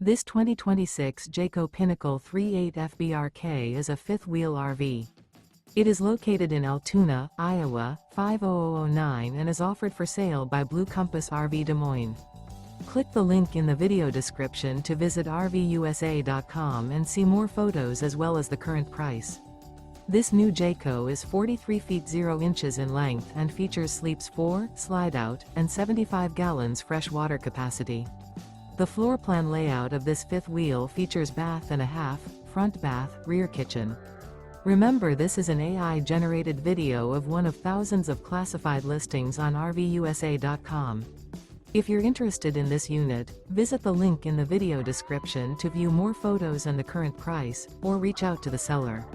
This 2026 Jayco Pinnacle 38 FBRK is a fifth-wheel RV. It is located in Altoona, Iowa, 50009 and is offered for sale by Blue Compass RV Des Moines. Click the link in the video description to visit RVUSA.com and see more photos as well as the current price. This new Jayco is 43 feet 0 inches in length and features sleeps 4, slide-out, and 75 gallons fresh water capacity. The floor plan layout of this fifth wheel features bath and a half, front bath, rear kitchen. Remember, this is an AI-generated video of one of thousands of classified listings on RVUSA.com. If you're interested in this unit, visit the link in the video description to view more photos and the current price, or reach out to the seller.